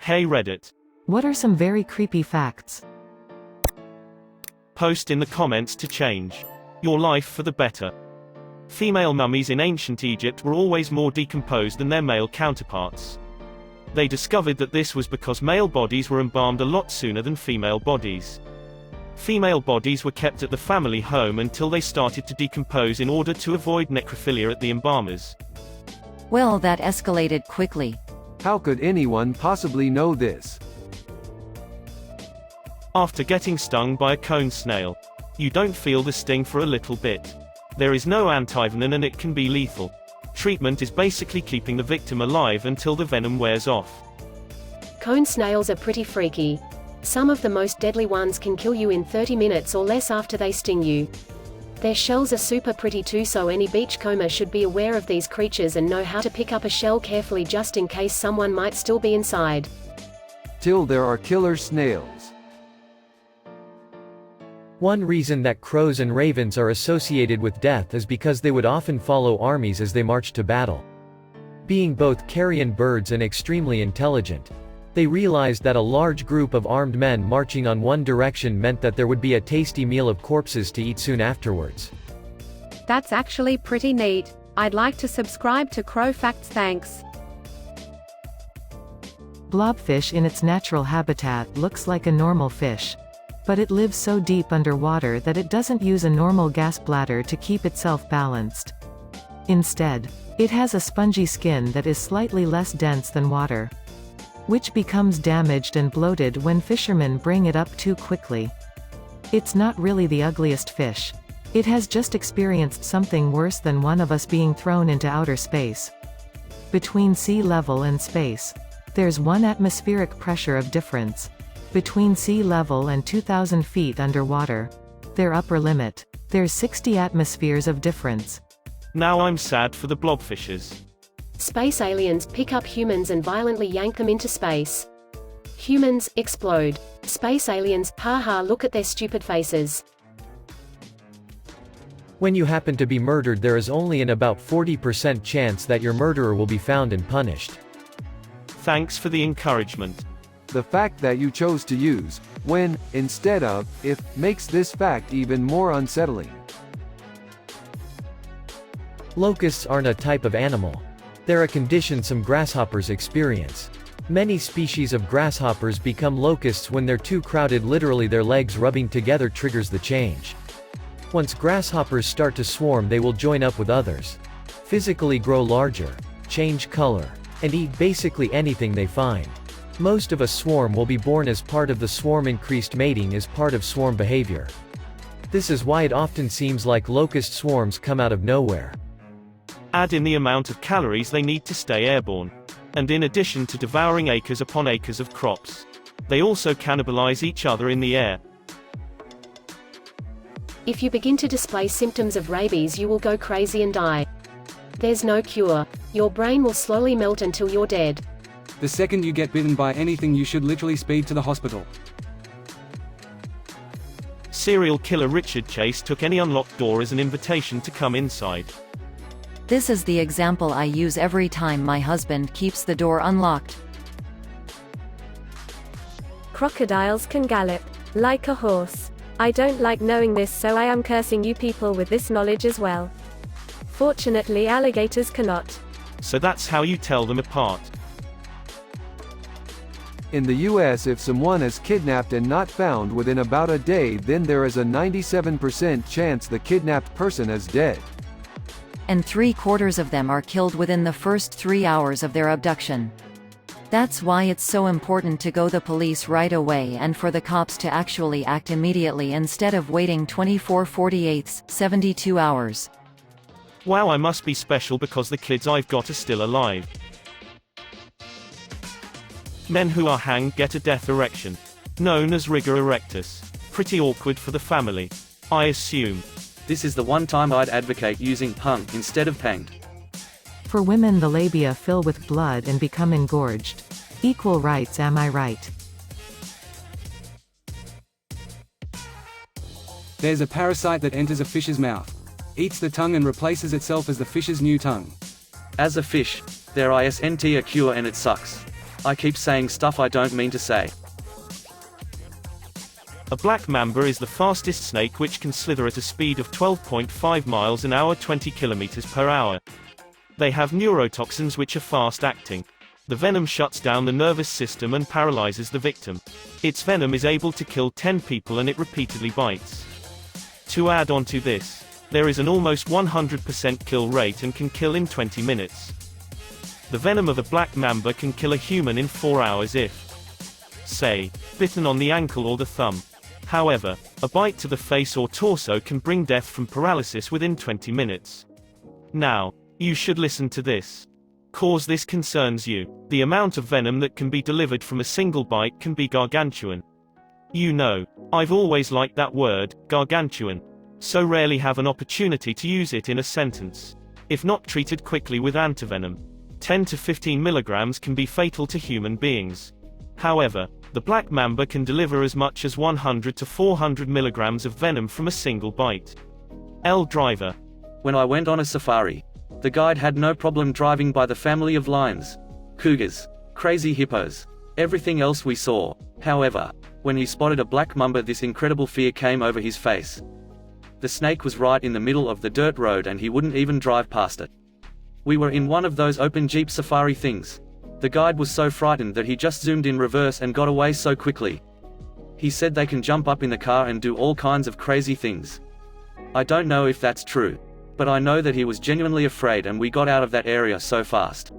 Hey Reddit. What are some very creepy facts? Post in the comments to change your life for the better. Female mummies in ancient Egypt were always more decomposed than their male counterparts. They discovered that this was because male bodies were embalmed a lot sooner than female bodies. Female bodies were kept at the family home until they started to decompose in order to avoid necrophilia at the embalmers. Well, that escalated quickly. How could anyone possibly know this? After getting stung by a cone snail, you don't feel the sting for a little bit. There is no antivenom and it can be lethal. Treatment is basically keeping the victim alive until the venom wears off. Cone snails are pretty freaky. Some of the most deadly ones can kill you in 30 minutes or less after they sting you. Their shells are super pretty too, so any beachcomber should be aware of these creatures and know how to pick up a shell carefully just in case someone might still be inside. Till there are killer snails. One reason that crows and ravens are associated with death is because they would often follow armies as they marched to battle. Being both carrion birds and extremely intelligent, they realized that a large group of armed men marching on one direction meant that there would be a tasty meal of corpses to eat soon afterwards. That's actually pretty neat. I'd like to subscribe to Crow Facts, thanks. Blobfish in its natural habitat looks like a normal fish. But it lives so deep underwater that it doesn't use a normal gas bladder to keep itself balanced. Instead, it has a spongy skin that is slightly less dense than water, which becomes damaged and bloated when fishermen bring it up too quickly. It's not really the ugliest fish. It has just experienced something worse than one of us being thrown into outer space. Between sea level and space, there's 1 atmospheric pressure of difference. Between sea level and 2,000 feet underwater, their upper limit, there's 60 atmospheres of difference. Now I'm sad for the blobfishes. Space aliens pick up humans and violently yank them into space. Humans explode. Space aliens, haha, look at their stupid faces. When you happen to be murdered, there is only an about 40% chance that your murderer will be found and punished. Thanks for the encouragement. The fact that you chose to use when instead of if makes this fact even more unsettling. Locusts aren't a type of animal. They're a condition some grasshoppers experience. Many species of grasshoppers become locusts when they're too crowded, literally their legs rubbing together triggers the change. Once grasshoppers start to swarm, they will join up with others, physically grow larger, change color, and eat basically anything they find. Most of a swarm will be born as part of the swarm. Increased mating is part of swarm behavior. This is why it often seems like locust swarms come out of nowhere. Add in the amount of calories they need to stay airborne. And in addition to devouring acres upon acres of crops, they also cannibalize each other in the air. If you begin to display symptoms of rabies, you will go crazy and die. There's no cure. Your brain will slowly melt until you're dead. The second you get bitten by anything, you should literally speed to the hospital. Serial killer Richard Chase took any unlocked door as an invitation to come inside. This is the example I use every time my husband keeps the door unlocked. Crocodiles can gallop like a horse. I don't like knowing this, so I am cursing you people with this knowledge as well. Fortunately, alligators cannot. So that's how you tell them apart. In the US, if someone is kidnapped and not found within about a day, then there is a 97% chance the kidnapped person is dead. And 3/4 of them are killed within the first 3 hours of their abduction. That's why it's so important to go the police right away and for the cops to actually act immediately instead of waiting 24/48, 72 hours. Wow, I must be special because the kids I've got are still alive. Men who are hanged get a death erection, known as rigor erectus. Pretty awkward for the family, I assume. This is the one time I'd advocate using hung instead of hanged. For women, the labia fill with blood and become engorged. Equal rights, am I right? There's a parasite that enters a fish's mouth, eats the tongue and replaces itself as the fish's new tongue. As a fish, there isn't a cure and it sucks. I keep saying stuff I don't mean to say. A black mamba is the fastest snake, which can slither at a speed of 12.5 miles an hour, 20 kilometers per hour. They have neurotoxins which are fast-acting. The venom shuts down the nervous system and paralyzes the victim. Its venom is able to kill 10 people and it repeatedly bites. To add on to this, there is an almost 100% kill rate and can kill in 20 minutes. The venom of a black mamba can kill a human in 4 hours if, say, bitten on the ankle or the thumb. However, a bite to the face or torso can bring death from paralysis within 20 minutes. Now, you should listen to this. Cause this concerns you. The amount of venom that can be delivered from a single bite can be gargantuan. You know, I've always liked that word, gargantuan. So rarely have an opportunity to use it in a sentence. If not treated quickly with antivenom, 10 to 15 milligrams can be fatal to human beings. However, the black mamba can deliver as much as 100 to 400 milligrams of venom from a single bite. L. Driver. When I went on a safari, the guide had no problem driving by the family of lions, cougars, crazy hippos, everything else we saw. However, when he spotted a black mamba, this incredible fear came over his face. The snake was right in the middle of the dirt road and he wouldn't even drive past it. We were in one of those open Jeep safari things. The guide was so frightened that he just zoomed in reverse and got away so quickly. He said they can jump up in the car and do all kinds of crazy things. I don't know if that's true, but I know that he was genuinely afraid and we got out of that area so fast.